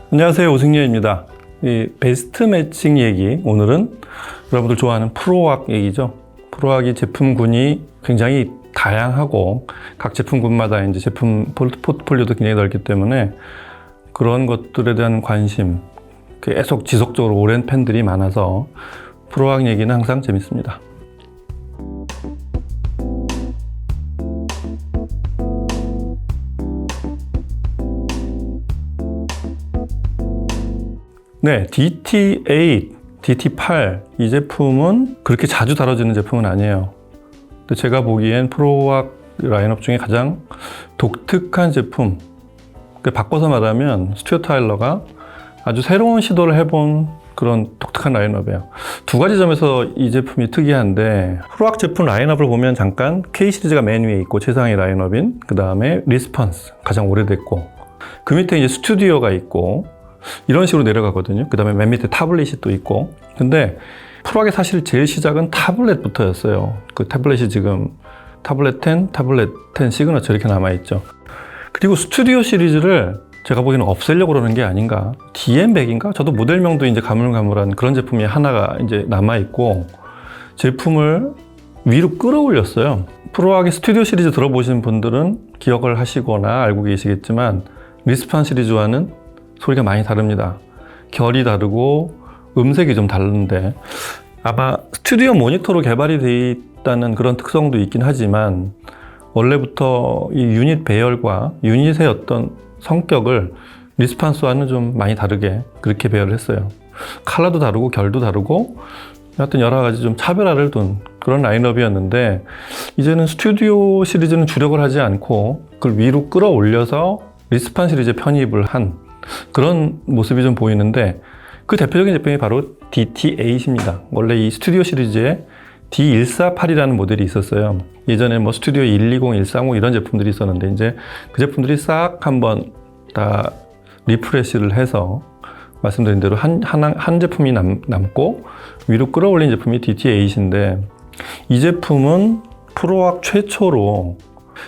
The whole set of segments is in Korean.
안녕하세요, 오승려입니다. 이 베스트 매칭 얘기, 오늘은 여러분들 좋아하는 프로왁 얘기죠. 프로왁이 제품군이 굉장히 다양하고 각 제품군마다 이제 제품 포트폴리오도 굉장히 넓기 때문에 그런 것들에 대한 관심, 계속 지속적으로 오랜 팬들이 많아서 프로왁 얘기는 항상 재밌습니다. 네, DT8, DT8 이 제품은 그렇게 자주 다뤄지는 제품은 아니에요. 근데 제가 보기엔 프로왁 라인업 중에 가장 독특한 제품, 바꿔서 말하면 스튜어트 타일러가 아주 새로운 시도를 해본 그런 독특한 라인업이에요. 두 가지 점에서 이 제품이 특이한데, 프로왁 제품 라인업을 보면 잠깐 K 시리즈가 맨 위에 있고 최상위 라인업인, 그 다음에 리스폰스 가장 오래됐고, 그 밑에 이제 스튜디오가 있고 이런 식으로 내려가거든요. 그 다음에 맨 밑에 타블렛이 또 있고. 근데 프로왁의 사실 제일 시작은 타블렛부터였어요. 그 타블렛이 지금 타블렛 10, 타블렛 10 시그너처 이렇게 남아있죠. 그리고 스튜디오 시리즈를 제가 보기에는 없애려고 그러는 게 아닌가. DM100인가? 저도 모델명도 이제 가물가물한 그런 제품이 하나가 이제 남아있고, 제품을 위로 끌어올렸어요. 프로왁의 스튜디오 시리즈 들어보신 분들은 기억을 하시거나 알고 계시겠지만, 리스폰 시리즈와는 소리가 많이 다릅니다. 결이 다르고 음색이 좀 다른데, 아마 스튜디오 모니터로 개발이 되어 있다는 그런 특성도 있긴 하지만 원래부터 이 유닛 배열과 유닛의 어떤 성격을 리스폰스와는 좀 많이 다르게 그렇게 배열을 했어요. 컬러도 다르고 결도 다르고 하여튼 여러 가지 좀 차별화를 둔 그런 라인업이었는데, 이제는 스튜디오 시리즈는 주력을 하지 않고 그걸 위로 끌어올려서 리스폰 시리즈에 편입을 한 그런 모습이 좀 보이는데, 그 대표적인 제품이 바로 DT8입니다. 원래 이 스튜디오 시리즈에 D148이라는 모델이 있었어요. 예전에 뭐 스튜디오 120, 130 이런 제품들이 있었는데, 이제 그 제품들이 싹 한번 다 리프레시를 해서 말씀드린 대로 한 제품이 남고 위로 끌어올린 제품이 DT8인데, 이 제품은 프로왁 최초로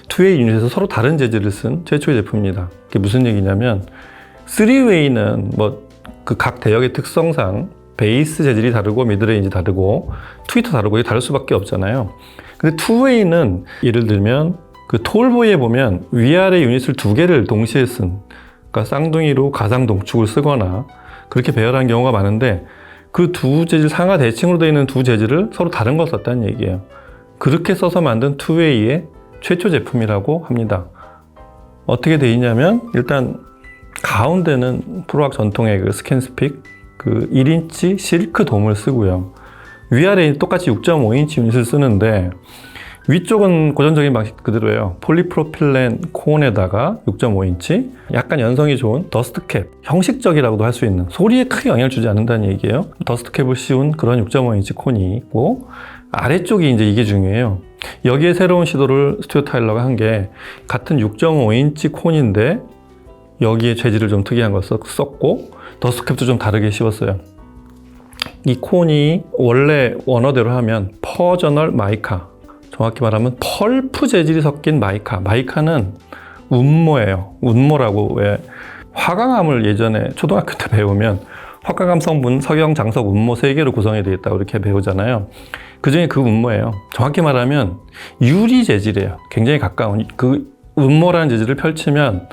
2웨이 유닛에서 서로 다른 재질을 쓴 최초의 제품입니다. 그게 무슨 얘기냐면, 3웨이는 뭐 그 각 대역의 특성상 베이스 재질이 다르고 미드레인지 다르고 트위터 다르고 이게 다를 수밖에 없잖아요. 근데 2웨이는 예를 들면 그 톨보이에 보면 위아래 유닛을 두 개를 동시에 쓴, 그러니까 쌍둥이로 가상 동축을 쓰거나 그렇게 배열한 경우가 많은데, 그 두 재질 상하 대칭으로 되어 있는 두 재질을 서로 다른 걸 썼다는 얘기예요. 그렇게 써서 만든 2웨이의 최초 제품이라고 합니다. 어떻게 되어 있냐면, 일단 가운데는 프로왁 전통의 그 스캔스픽 그 1인치 실크 돔을 쓰고요. 위아래에 똑같이 6.5인치 유닛을 쓰는데, 위쪽은 고전적인 방식 그대로예요. 폴리프로필렌 콘에다가 6.5인치, 약간 연성이 좋은 더스트캡, 형식적이라고도 할 수 있는, 소리에 크게 영향을 주지 않는다는 얘기예요. 더스트캡을 씌운 그런 6.5인치 콘이 있고, 아래쪽이 이제 이게 중요해요. 여기에 새로운 시도를 스튜어트 타일러가 한 게, 같은 6.5인치 콘인데 여기에 재질을 좀 특이한 걸 썼고, 더스트캡도 좀 다르게 씌웠어요. 이 콘이 원래 원어대로 하면 퍼저널 마이카, 정확히 말하면 펄프 재질이 섞인 마이카. 마이카는 운모예요. 운모라고, 왜 화강암을 예전에 초등학교 때 배우면 화강암 성분 석영, 장석, 운모 3개로 구성이 되어 있다고 이렇게 배우잖아요. 그 중에 그 운모예요. 정확히 말하면 유리 재질이에요. 굉장히 가까운, 그 운모라는 재질을 펼치면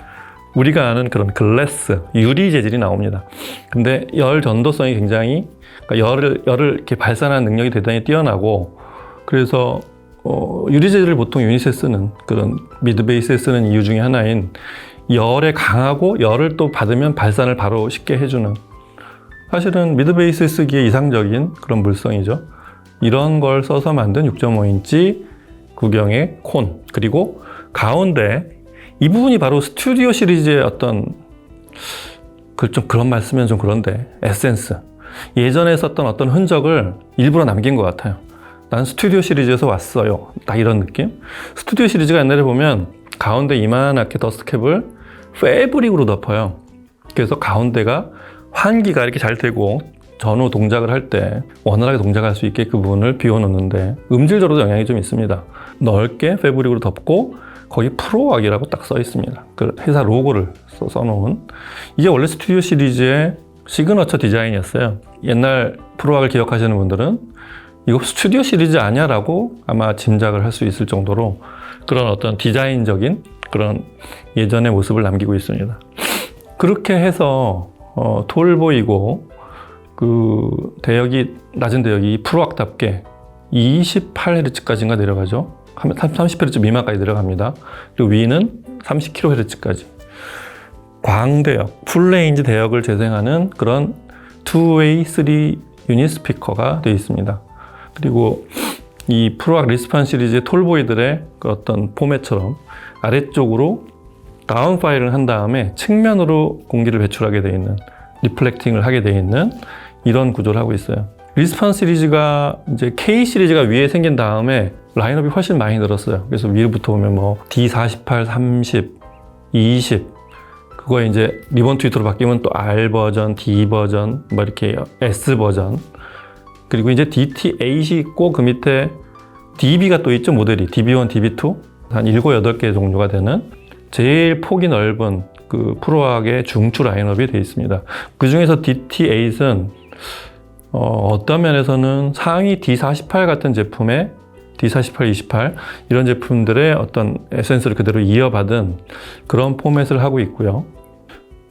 우리가 아는 그런 글래스, 유리 재질이 나옵니다. 근데 열 전도성이 굉장히, 그러니까 열을 이렇게 발산하는 능력이 대단히 뛰어나고, 그래서 유리 재질을 보통 유닛에 쓰는, 그런 미드 베이스에 쓰는 이유 중에 하나인, 열에 강하고 열을 또 받으면 발산을 바로 쉽게 해주는, 사실은 미드 베이스에 쓰기에 이상적인 그런 물성이죠. 이런 걸 써서 만든 6.5인치 구경의 콘, 그리고 가운데 이 부분이 바로 스튜디오 시리즈의 어떤, 좀 그런 말 쓰면 좀 그런데, 에센스, 예전에 썼던 어떤 흔적을 일부러 남긴 것 같아요. 난 스튜디오 시리즈에서 왔어요, 딱 이런 느낌. 스튜디오 시리즈가 옛날에 보면 가운데 이만하게 더스트캡을 패브릭으로 덮어요. 그래서 가운데가 환기가 이렇게 잘 되고 전후 동작을 할 때 원활하게 동작할 수 있게 그 부분을 비워놓는데, 음질적으로도 영향이 좀 있습니다. 넓게 패브릭으로 덮고 거기 프로왁이라고 딱 써 있습니다. 그 회사 로고를 써놓은. 이게 원래 스튜디오 시리즈의 시그너처 디자인이었어요. 옛날 프로왁을 기억하시는 분들은 이거 스튜디오 시리즈 아니야? 라고 아마 짐작을 할 수 있을 정도로 그런 어떤 디자인적인 그런 예전의 모습을 남기고 있습니다. 그렇게 해서 톨보이고 그 대역이 낮은 대역이 프로왁답게 28Hz까지인가 내려가죠. 30Hz 미만까지 내려갑니다. 그리고 위는 30kHz까지. 광대역, 풀레인지 대역을 재생하는 그런 2-way 3유닛 스피커가 되어 있습니다. 그리고 이 프로왁 리스판 시리즈의 톨보이들의 그 어떤 포맷처럼 아래쪽으로 다운 파일을 한 다음에 측면으로 공기를 배출하게 되어 있는, 리플렉팅을 하게 되어 있는 이런 구조를 하고 있어요. 리스판 시리즈가 이제 K 시리즈가 위에 생긴 다음에 라인업이 훨씬 많이 늘었어요. 그래서 위로부터 보면 뭐 D48, 30, 20 그거에 이제 리본 트위터로 바뀌면 또 R 버전, D 버전, 뭐 이렇게 S 버전 그리고 이제 DT8이 있고 그 밑에 DB가 또 있죠. 모델이 DB1, DB2 한 7, 8개 종류가 되는 제일 폭이 넓은 그 프로왁의 중추 라인업이 되어 있습니다. 그 중에서 DT8은 어떤 면에서는 상위 D48 같은 제품의 D48, 28 이런 제품들의 어떤 에센스를 그대로 이어받은 그런 포맷을 하고 있고요.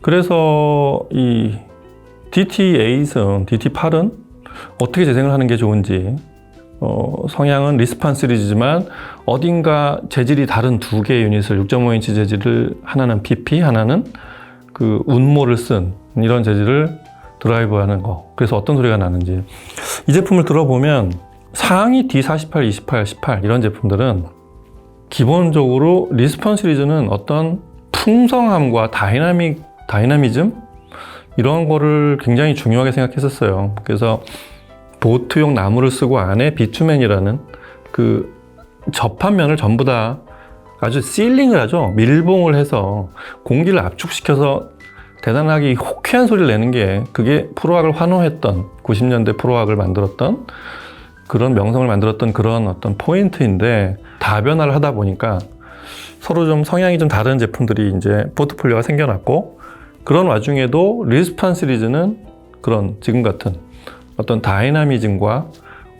그래서 이 DT8은, DT8은 어떻게 재생을 하는 게 좋은지 성향은 리스판 시리즈지만 어딘가 재질이 다른 두 개의 유닛을 6.5인치 재질을 하나는 PP, 하나는 그 운모를 쓴 이런 재질을 드라이브하는 거. 그래서 어떤 소리가 나는지 이 제품을 들어보면 상위 D48, 28, 18 이런 제품들은 기본적으로 리스폰 시리즈는 어떤 풍성함과 다이나미즘 이런 거를 굉장히 중요하게 생각했었어요. 그래서 보트용 나무를 쓰고 안에 비투맨이라는 그 접합면을 전부 다 아주 실링을 하죠. 밀봉을 해서 공기를 압축시켜서 대단하게 호쾌한 소리를 내는 게 그게 프로왁을 환호했던 90년대 프로왁을 만들었던 그런 명성을 만들었던 그런 어떤 포인트인데 다변화를 하다 보니까 서로 좀 성향이 좀 다른 제품들이 이제 포트폴리오가 생겨났고 그런 와중에도 리스판 시리즈는 그런 지금 같은 어떤 다이나미즘과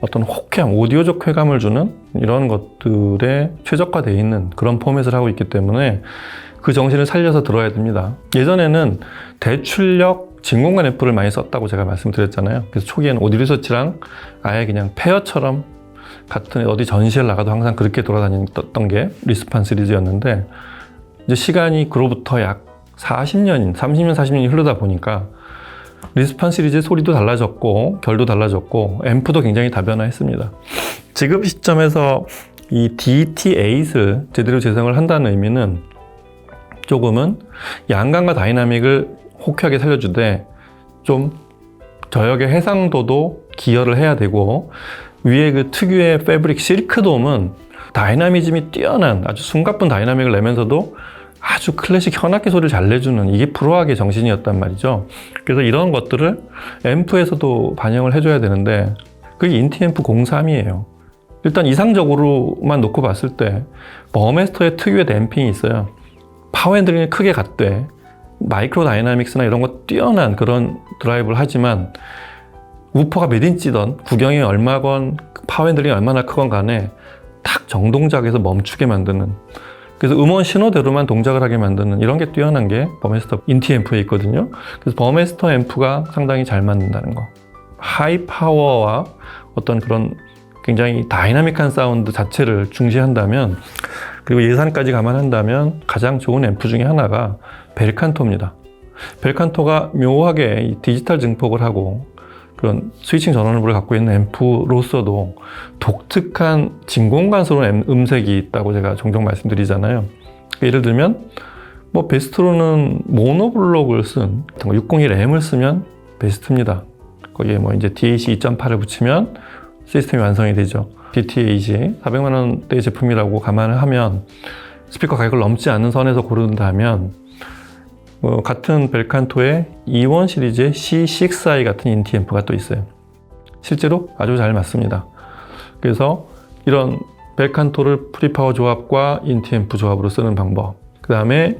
어떤 호쾌함, 오디오적 쾌감을 주는 이런 것들에 최적화되어 있는 그런 포맷을 하고 있기 때문에 그 정신을 살려서 들어야 됩니다. 예전에는 대출력 진공관 앰프를 많이 썼다고 제가 말씀드렸잖아요. 그래서 초기에는 오디오 리서치랑 아예 그냥 페어처럼 같은 어디 전시회를 나가도 항상 그렇게 돌아다녔던 게 리스판 시리즈였는데 이제 시간이 그로부터 약 30년, 40년이 흐르다 보니까 리스판 시리즈의 소리도 달라졌고 결도 달라졌고 앰프도 굉장히 다변화했습니다. 지금 시점에서 이 DT8을 제대로 재생을 한다는 의미는 조금은 양감과 다이나믹을 호쾌하게 살려주되 좀 저역의 해상도도 기여를 해야 되고 위에 그 특유의 패브릭 실크돔은 다이나미즘이 뛰어난 아주 숨가쁜 다이나믹을 내면서도 아주 클래식 현악기 소리를 잘 내주는 이게 프로왁의 정신이었단 말이죠. 그래서 이런 것들을 앰프에서도 반영을 해줘야 되는데 그게 인티앰프 03이에요. 일단 이상적으로만 놓고 봤을 때 버메스터의 특유의 댐핑이 있어요. 파워 핸들링이 크게 갔대. 마이크로 다이나믹스나 이런 거 뛰어난 그런 드라이브를 하지만 우퍼가 몇 인치던 구경이 얼마건 파워 핸들링이 얼마나 크건 간에 딱 정동작에서 멈추게 만드는 그래서 음원 신호대로만 동작을 하게 만드는 이런 게 뛰어난 게 버메스터 인티 앰프에 있거든요. 그래서 버메스터 앰프가 상당히 잘 맞는다는 거. 하이 파워와 어떤 그런 굉장히 다이나믹한 사운드 자체를 중시한다면 그리고 예산까지 감안한다면 가장 좋은 앰프 중에 하나가 벨칸토입니다. 벨칸토가 묘하게 이 디지털 증폭을 하고 그런 스위칭 전원을 갖고 있는 앰프로서도 독특한 진공관스러운 음색이 있다고 제가 종종 말씀드리잖아요. 예를 들면 뭐 베스트로는 모노블록을 쓴 601M을 쓰면 베스트입니다. 거기에 뭐 이제 DAC 2.8을 붙이면 시스템이 완성이 되죠. DT8이 400만 원대 제품이라고 감안을 하면 스피커 가격을 넘지 않는 선에서 고른다면 같은 벨칸토의 E1 시리즈의 C6i 같은 인티 앰프가 또 있어요. 실제로 아주 잘 맞습니다. 그래서 이런 벨칸토를 프리파워 조합과 인티앰프 조합으로 쓰는 방법. 그 다음에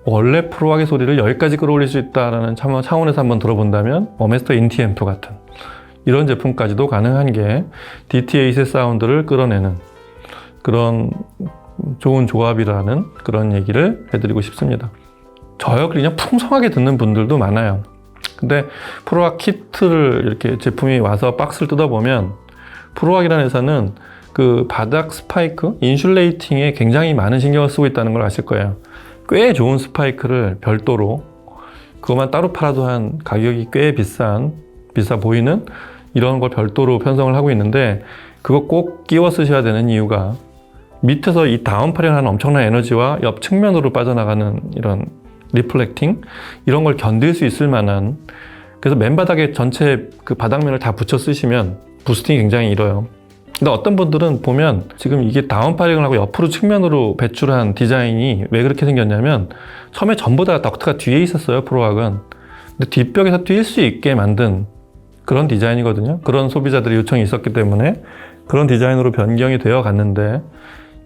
원래 프로악의 소리를 여기까지 끌어올릴 수 있다는 차원에서 한번 들어본다면 어메스터 인티앰프 같은 이런 제품까지도 가능한 게 DT8의 사운드를 끌어내는 그런 좋은 조합이라는 그런 얘기를 해드리고 싶습니다. 저역을 그냥 풍성하게 듣는 분들도 많아요. 근데 프로악 키트를 이렇게 제품이 와서 박스를 뜯어보면 프로악이라는 회사는 그 바닥 스파이크, 인슐레이팅에 굉장히 많은 신경을 쓰고 있다는 걸 아실 거예요. 꽤 좋은 스파이크를 별도로 그것만 따로 팔아도 한 가격이 꽤 비싸 보이는 이런 걸 별도로 편성을 하고 있는데 그거 꼭 끼워 쓰셔야 되는 이유가 밑에서 이 다운팔이를 하는 엄청난 에너지와 옆 측면으로 빠져나가는 이런 리플렉팅 이런 걸 견딜 수 있을 만한 그래서 맨바닥에 전체 그 바닥면을 다 붙여 쓰시면 부스팅이 굉장히 이뤄요. 근데 어떤 분들은 보면 지금 이게 다운파링을 하고 옆으로 측면으로 배출한 디자인이 왜 그렇게 생겼냐면 처음에 전부 다 덕트가 뒤에 있었어요, 프로악은. 근데 뒷벽에서 뛸 수 있게 만든 그런 디자인이거든요. 그런 소비자들의 요청이 있었기 때문에 그런 디자인으로 변경이 되어 갔는데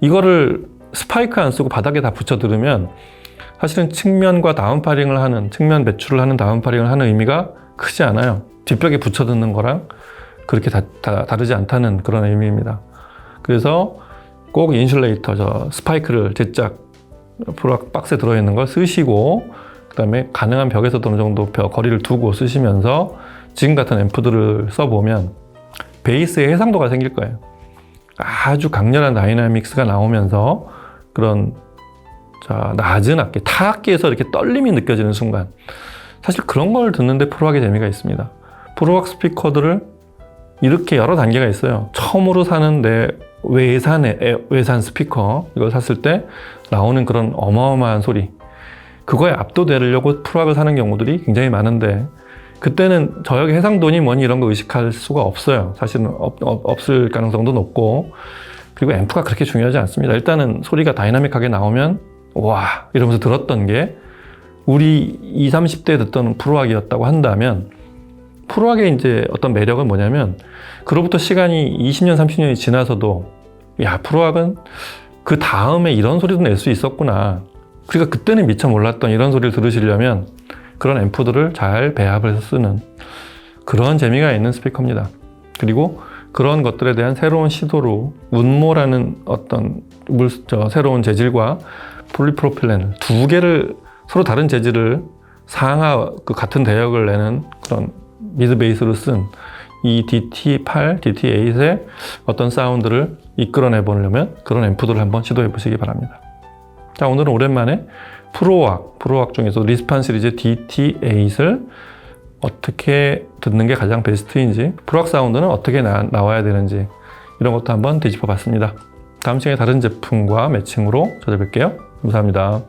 이거를 스파이크 안 쓰고 바닥에 다 붙여 들으면 사실은 측면과 다운파링을 하는 측면 배출을 하는 다운파링을 하는 의미가 크지 않아요. 뒷벽에 붙여 듣는 거랑 그렇게 다르지 않다는 그런 의미입니다. 그래서 꼭 인슐레이터, 저 스파이크를 제작 프로악 박스에 들어있는 걸 쓰시고 그 다음에 가능한 벽에서도 어느 정도 거리를 두고 쓰시면서 지금 같은 앰프들을 써보면 베이스에 해상도가 생길 거예요. 아주 강렬한 다이나믹스가 나오면서 그런 낮은 악기, 타악기에서 이렇게 떨림이 느껴지는 순간 사실 그런 걸 듣는데 프로악의 재미가 있습니다. 프로악 스피커들을 이렇게 여러 단계가 있어요. 처음으로 사는 내 외산 스피커 이걸 샀을 때 나오는 그런 어마어마한 소리 그거에 압도되려고 프로악을 사는 경우들이 굉장히 많은데 그때는 저역의 해상도니 뭐니 이런 거 의식할 수가 없어요. 사실은 없을 가능성도 높고 그리고 앰프가 그렇게 중요하지 않습니다. 일단은 소리가 다이나믹하게 나오면 와 이러면서 들었던 게 우리 20, 30대 듣던 프로악이었다고 한다면 프로악의 이제 어떤 매력은 뭐냐면 그로부터 시간이 20년, 30년이 지나서도 야 프로악은 그 다음에 이런 소리도 낼 수 있었구나. 그러니까 그때는 미처 몰랐던 이런 소리를 들으시려면 그런 앰프들을 잘 배합을 해서 쓰는 그런 재미가 있는 스피커입니다. 그리고 그런 것들에 대한 새로운 시도로 운모라는 어떤 새로운 재질과 폴리프로필렌 두 개를 서로 다른 재질을 상하 그 같은 대역을 내는 그런 미드 베이스로 쓴 이 DT8, DT8의 어떤 사운드를 이끌어내 보려면 그런 앰프들을 한번 시도해 보시기 바랍니다. 자, 오늘은 오랜만에 프로악 중에서 리스판 시리즈 DT8을 어떻게 듣는 게 가장 베스트인지 프로악 사운드는 어떻게 나와야 되는지 이런 것도 한번 뒤집어 봤습니다. 다음 시간에 다른 제품과 매칭으로 찾아뵐게요. 감사합니다.